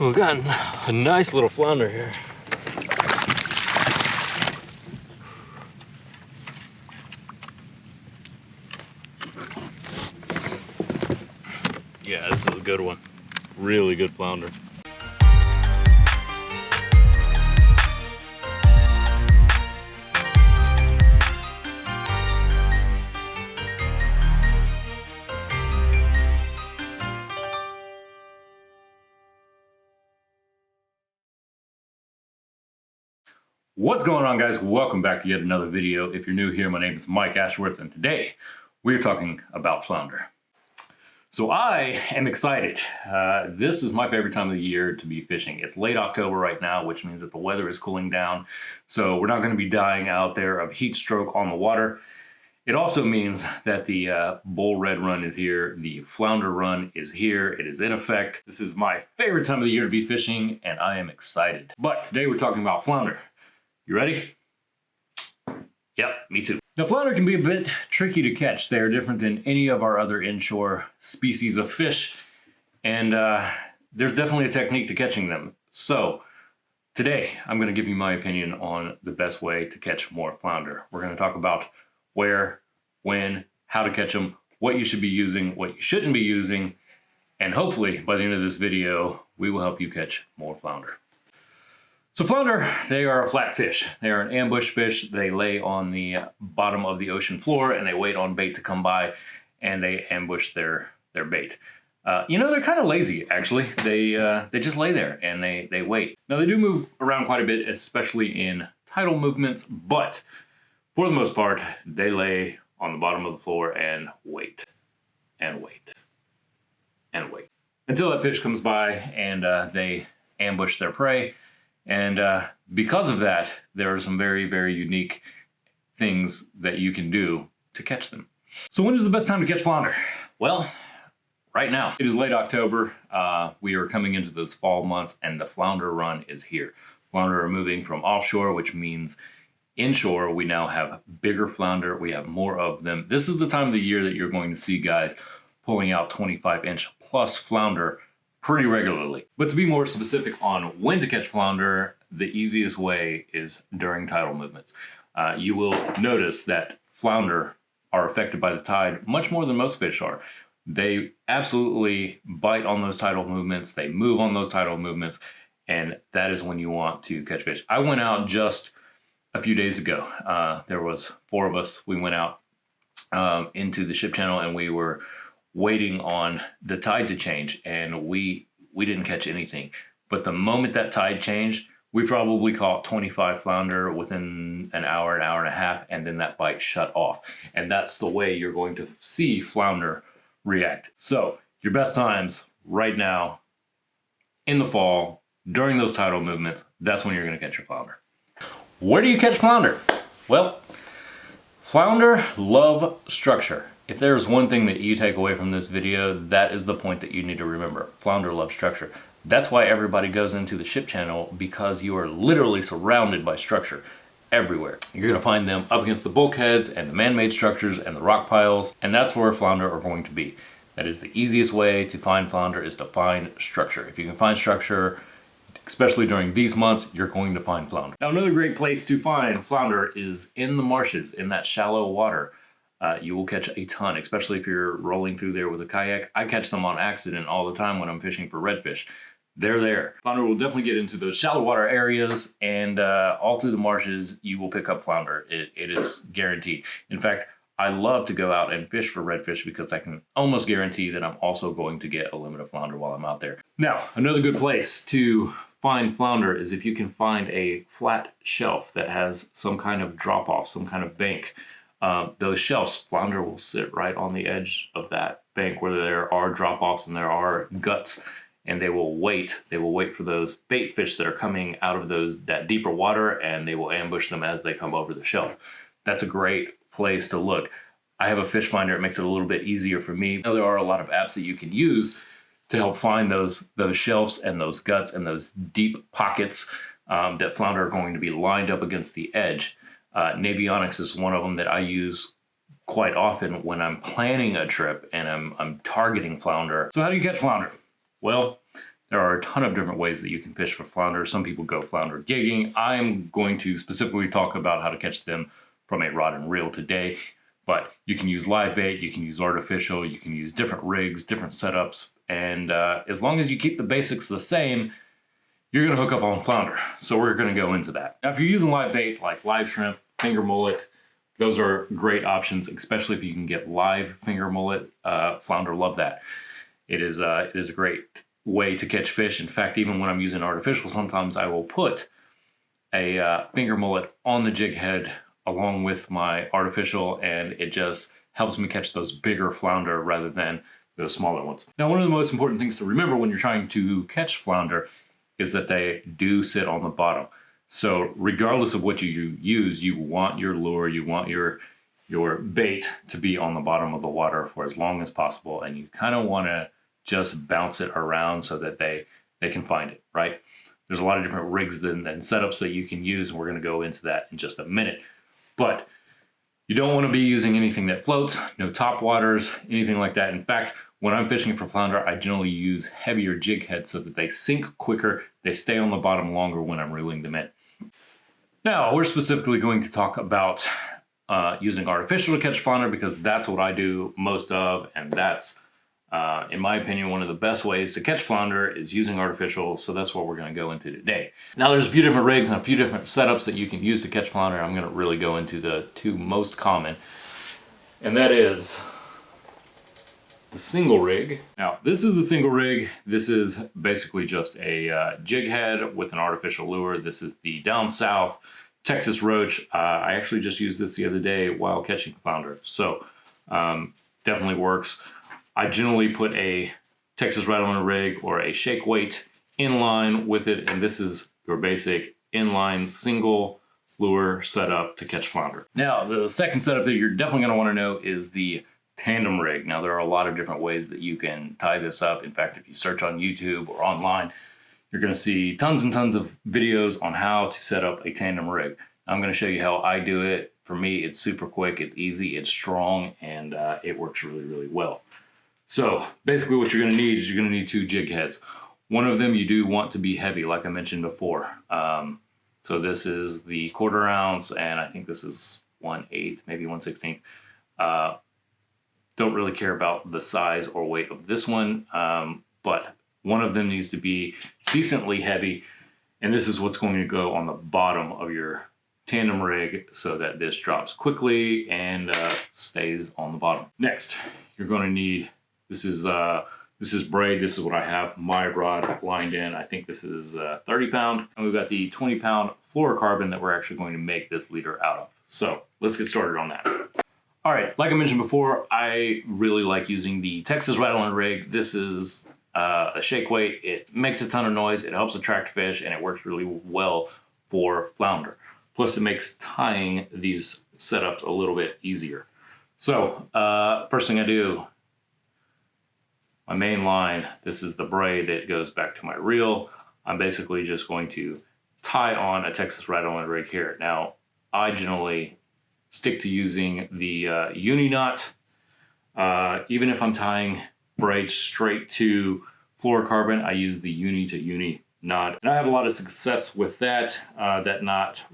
We've got a nice little flounder here. Yeah, this is a good one. Really good flounder. What's going on, guys? Welcome back to yet another video. If you're new here, my name is Mike Ashworth, and today we're talking about flounder. So I am excited. This is my favorite time of the year to be fishing. It's late October right now, which means that the weather is cooling down. So we're not going to be dying out there of heat stroke on the water. It also means that the bull red run is here. The flounder run is here. It is in effect. This is my favorite time of the year to be fishing, and I am excited. But today we're talking about flounder. You ready? Yep, me too. Now, flounder can be a bit tricky to catch. They are different than any of our other inshore species of fish, and there's definitely a technique to catching them. So today, I'm going to give you my opinion on the best way to catch more flounder. We're going to talk about where, when, how to catch them, what you should be using, what you shouldn't be using, and hopefully by the end of this video, we will help you catch more flounder. So flounder, they are a flat fish. They are an ambush fish. They lay on the bottom of the ocean floor and they wait on bait to come by and they ambush their bait. You know, they're kind of lazy, actually. They just lay there and they wait. Now, they do move around quite a bit, especially in tidal movements, but for the most part, they lay on the bottom of the floor and wait and wait and wait until that fish comes by and they ambush their prey. And because of that, there are some very, very unique things that you can do to catch them. So when is the best time to catch flounder? Well, right now. It is late October. We are coming into those fall months and the flounder run is here. Flounder are moving from offshore, which means inshore we now have bigger flounder. We have more of them. This is the time of the year that you're going to see guys pulling out 25-inch plus flounder pretty regularly. But to be more specific on when to catch flounder, the easiest way is during tidal movements. You will notice that flounder are affected by the tide much more than most fish are. They absolutely bite on those tidal movements, they move on those tidal movements, and that is when you want to catch fish. I went out just a few days ago. There was 4 of us. We went out into the ship channel and we were waiting on the tide to change, and we didn't catch anything. But the moment that tide changed, we probably caught 25 flounder within an hour and a half, and then that bite shut off. And that's the way you're going to see flounder react. So your best times right now in the fall, during those tidal movements, that's when you're going to catch your flounder. Where do you catch flounder? Well, flounder love structure. If there's one thing that you take away from this video, that is the point that you need to remember. Flounder love structure. That's why everybody goes into the ship channel, because you are literally surrounded by structure everywhere. You're going to find them up against the bulkheads and the man-made structures and the rock piles, and that's where flounder are going to be. That is the easiest way to find flounder, is to find structure. If you can find structure, especially during these months, you're going to find flounder. Now, another great place to find flounder is in the marshes, in that shallow water. You will catch a ton, especially if you're rolling through there with a kayak. I catch them on accident all the time when I'm fishing for redfish. They're there. Flounder will definitely get into those shallow water areas, and all through the marshes, you will pick up flounder. It is guaranteed. In fact, I love to go out and fish for redfish because I can almost guarantee that I'm also going to get a limit of flounder while I'm out there. Now, another good place to find flounder is if you can find a flat shelf that has some kind of drop off, some kind of bank. Those shelves, flounder will sit right on the edge of that bank where there are drop-offs and there are guts, and they will wait. They will wait for those bait fish that are coming out of that deeper water, and they will ambush them as they come over the shelf. That's a great place to look. I have a fish finder. It makes it a little bit easier for me. Now, there are a lot of apps that you can use to help find those shelves and those guts and those deep pockets that flounder are going to be lined up against the edge. Navionics is one of them that I use quite often when I'm planning a trip and I'm targeting flounder. So how do you catch flounder? Well, There are a ton of different ways that you can fish for flounder. Some people go flounder gigging. I'm going to specifically talk about how to catch them from a rod and reel today, but you can use live bait, you can use artificial, you can use different rigs, different setups, and as long as you keep the basics the same, you're gonna hook up on flounder. So we're gonna go into that. Now, if you're using live bait like live shrimp, finger mullet, those are great options, especially if you can get live finger mullet. Flounder love that. It is a great way to catch fish. In fact, even when I'm using artificial, sometimes I will put a finger mullet on the jig head along with my artificial, and it just helps me catch those bigger flounder rather than those smaller ones. Now, one of the most important things to remember when you're trying to catch flounder is that they do sit on the bottom. So regardless of what you use, you want your lure, you want your bait to be on the bottom of the water for as long as possible, and you kind of want to just bounce it around so that they can find it, right? There's a lot of different rigs and setups that you can use, and we're going to go into that in just a minute. But you don't want to be using anything that floats, no top waters, anything like that. In fact, when I'm fishing for flounder, I generally use heavier jig heads so that they sink quicker, they stay on the bottom longer when I'm reeling them in. Now, we're specifically going to talk about using artificial to catch flounder because that's what I do most of, and that's, in my opinion, one of the best ways to catch flounder is using artificial, so that's what we're going to go into today. Now, there's a few different rigs and a few different setups that you can use to catch flounder. I'm going to really go into the two most common, and that is the single rig. Now, this is the single rig. This is basically just a jig head with an artificial lure. This is the Down South Texas Roach. I actually just used this the other day while catching flounder, so definitely works. I generally put a Texas Rattler rig or a shake weight inline with it, and this is your basic inline single lure setup to catch flounder. Now, the second setup that you're definitely going to want to know is the tandem rig. Now, there are a lot of different ways that you can tie this up. In fact, if you search on YouTube or online, you're going to see tons and tons of videos on how to set up a tandem rig. I'm going to show you how I do it. For me, it's super quick, it's easy, it's strong, and it works really, really well. So basically what you're going to need is you're going to need two jig heads. One of them you do want to be heavy, like I mentioned before. So this is the 1/4 ounce, and I think this is 1/8, maybe 1/16. Don't really care about the size or weight of this one, but one of them needs to be decently heavy, and this is what's going to go on the bottom of your tandem rig so that this drops quickly and stays on the bottom. Next, you're going to need, this is braid. This is what I have my rod lined in. I think this is 30 pound, and we've got the 20 pound fluorocarbon that we're actually going to make this leader out of. So let's get started on that. All right, like I mentioned before, I really like using the Texas Rattler rig. This is a shake weight. It makes a ton of noise, it helps attract fish, and it works really well for flounder. Plus, it makes tying these setups a little bit easier. So, first thing I do, my main line, this is the braid that goes back to my reel. I'm basically just going to tie on a Texas Rattler rig here. Now, I generally stick to using the uni knot. Even if I'm tying braid straight to fluorocarbon, I use the uni to uni knot, and I have a lot of success with that. That knot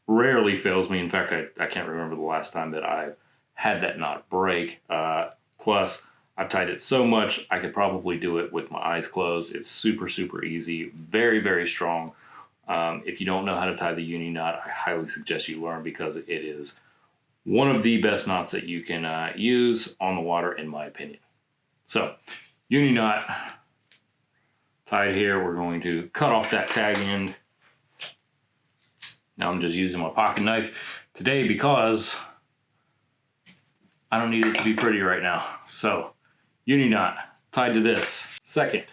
rarely fails me. In fact, I can't remember the last time that I had that knot break. Plus, I've tied it so much, I could probably do it with my eyes closed. It's super, super easy, very, very strong. If you don't know how to tie the uni knot, I highly suggest you learn because it is one of the best knots that you can use on the water, in my opinion. So, uni knot tied here. We're going to cut off that tag end. Now I'm just using my pocket knife today because I don't need it to be pretty right now. So, uni knot tied to this. Second,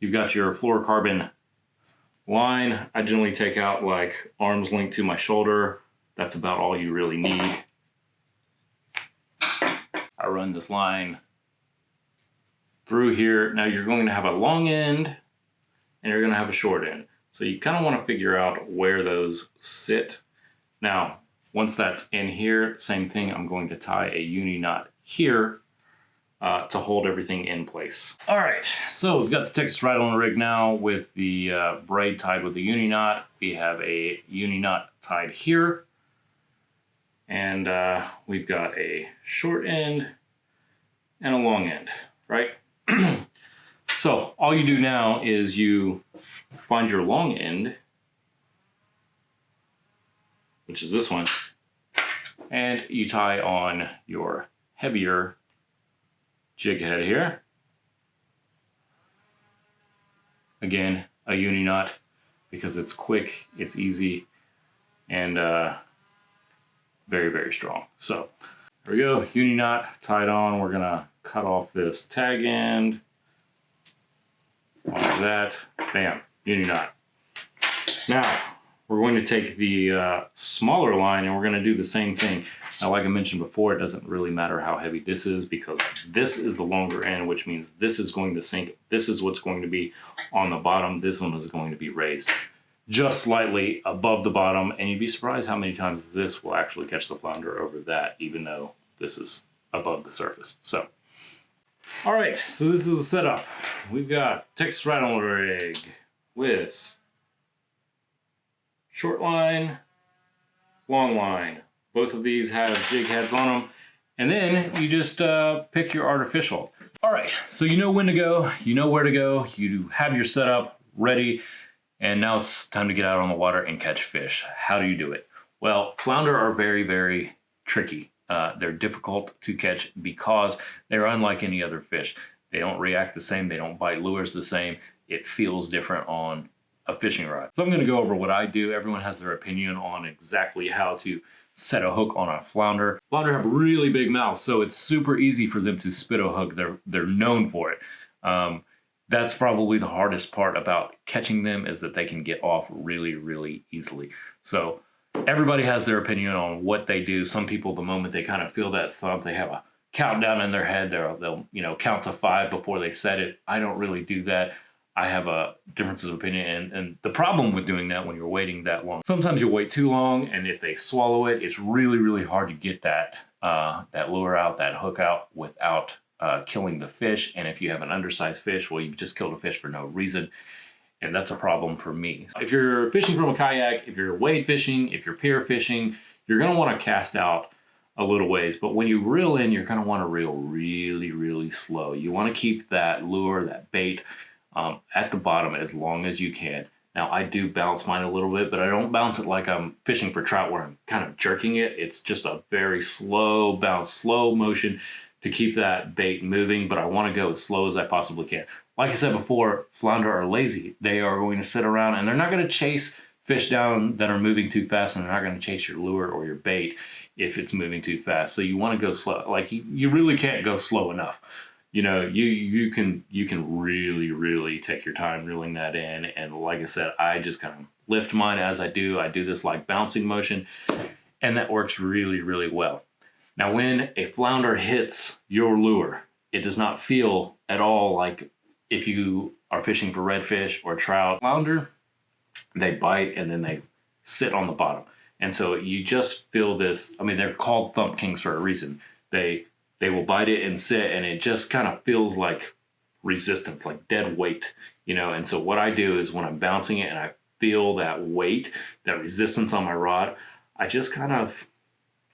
you've got your fluorocarbon line. I generally take out like arm's length to my shoulder. That's about all you really need. I run this line through here. Now you're going to have a long end and you're going to have a short end. So you kind of want to figure out where those sit. Now, once that's in here, same thing, I'm going to tie a uni knot here to hold everything in place. All right, so we've got the Texas ride on the rig now with the braid tied with the uni knot. We have a uni knot tied here, and we've got a short end and a long end, right? So all you do now is you find your long end, which is this one, and you tie on your heavier jig head here. Again, a uni knot because it's quick, it's easy, and very, very strong. So there we go, uni knot tied on. We're gonna cut off this tag end, like that, bam, uni knot. Now, we're going to take the smaller line and we're gonna do the same thing. Now, like I mentioned before, it doesn't really matter how heavy this is because this is the longer end, which means this is going to sink. This is what's going to be on the bottom. This one is going to be raised just slightly above the bottom. And you'd be surprised how many times this will actually catch the flounder over that, even though this is above the surface. So, all right, so this is the setup. We've got Texas ride on rig with short line, long line. Both of these have jig heads on them. And then you just pick your artificial. All right, so you know when to go, you know where to go, you have your setup ready, and now it's time to get out on the water and catch fish. How do you do it? Well, flounder are very, very tricky. They're difficult to catch because they're unlike any other fish. They don't react the same, they don't bite lures the same. It feels different on a fishing rod. So I'm gonna go over what I do. Everyone has their opinion on exactly how to set a hook on a flounder. Flounder have really big mouths, so it's super easy for them to spit a hook. They're known for it. That's probably the hardest part about catching them, is that they can get off really, really easily. So everybody has their opinion on what they do. Some people, the moment they kind of feel that thump, they have a countdown in their head. They'll count to 5 before they set it. I don't really do that. I have a difference of opinion, and the problem with doing that when you're waiting that long, sometimes you wait too long, and if they swallow it, it's really, really hard to get that lure out, that hook out, without killing the fish. And if you have an undersized fish, well, you've just killed a fish for no reason, and that's a problem for me. If you're fishing from a kayak, if you're wade fishing, if you're pier fishing, you're gonna wanna cast out a little ways, but when you reel in, you're gonna wanna reel really, really slow. You wanna keep that lure, that bait, at the bottom as long as you can. Now, I do bounce mine a little bit, but I don't bounce it like I'm fishing for trout where I'm kind of jerking it. It's just a very slow bounce, slow motion to keep that bait moving, but I want to go as slow as I possibly can. Like I said before, flounder are lazy. They are going to sit around and they're not going to chase fish down that are moving too fast, and they're not going to chase your lure or your bait if it's moving too fast. So you want to go slow. Like you really can't go slow enough. You know, you can really, really take your time reeling that in. And like I said, I just kind of lift mine as I do. I do this like bouncing motion, and that works really, really well. Now, when a flounder hits your lure, it does not feel at all like if you are fishing for redfish or trout. Flounder, they bite and then they sit on the bottom. And so you just feel this, I mean, they're called thump kings for a reason. They will bite it and sit, and it just kind of feels like resistance, like dead weight, And so what I do is when I'm bouncing it and I feel that weight, that resistance on my rod, I just kind of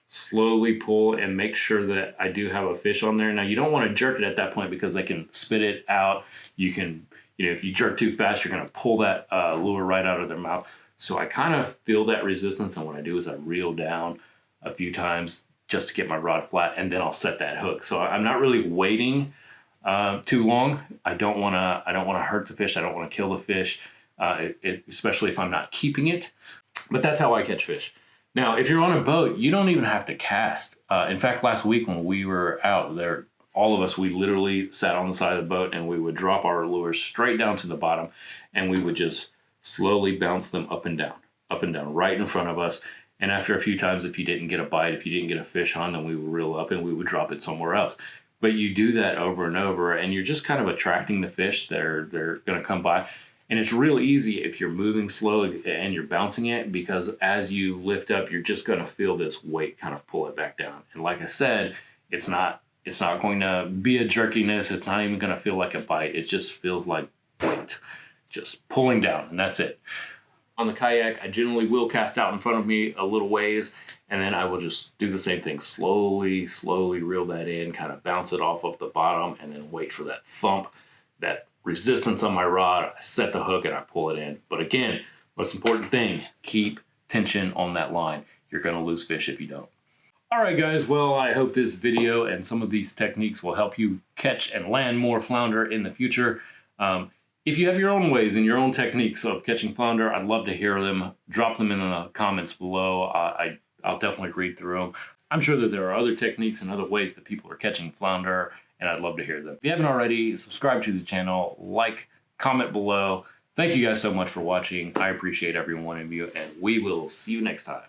slowly pull and make sure that I do have a fish on there. Now, you don't want to jerk it at that point because they can spit it out. You can, if you jerk too fast, you're going to pull that lure right out of their mouth. So I kind of feel that resistance, and what I do is I reel down a few times just to get my rod flat, and then I'll set that hook. So I'm not really waiting too long. I don't want to hurt the fish. I don't want to kill the fish, especially if I'm not keeping it. But that's how I catch fish. Now, if you're on a boat, you don't even have to cast. In fact, last week when we were out there, all of us, we literally sat on the side of the boat and we would drop our lures straight down to the bottom, and we would just slowly bounce them up and down, right in front of us. And after a few times, if you didn't get a bite, if you didn't get a fish on, then we would reel up and we would drop it somewhere else. But you do that over and over, and you're just kind of attracting the fish. They're going to come by. And it's real easy if you're moving slow and you're bouncing it, because as you lift up, you're just going to feel this weight kind of pull it back down. And like I said, it's not It's not going to be a jerkiness. It's not even going to feel like a bite. It just feels like weight just pulling down, and that's it. On the Kayak, I generally will cast out in front of me a little ways, and then I will just do the same thing. Slowly reel that in, kind of bounce it off of the bottom, and then wait for that thump, that resistance on my rod. I set the hook and I pull it in. But again, most important thing, keep tension on that line. You're going to lose fish if you don't. All right, guys. Well, I hope this video and some of these techniques will help you catch and land more flounder in the future. If you have your own ways and your own techniques of catching flounder, I'd love to hear them. Drop them in the comments below. I'll definitely read through them. I'm sure that there are other techniques and other ways that people are catching flounder, and I'd love to hear them. If you haven't already, subscribe to the channel, like, comment below. Thank you guys so much for watching. I appreciate every one of you, and we will see you next time.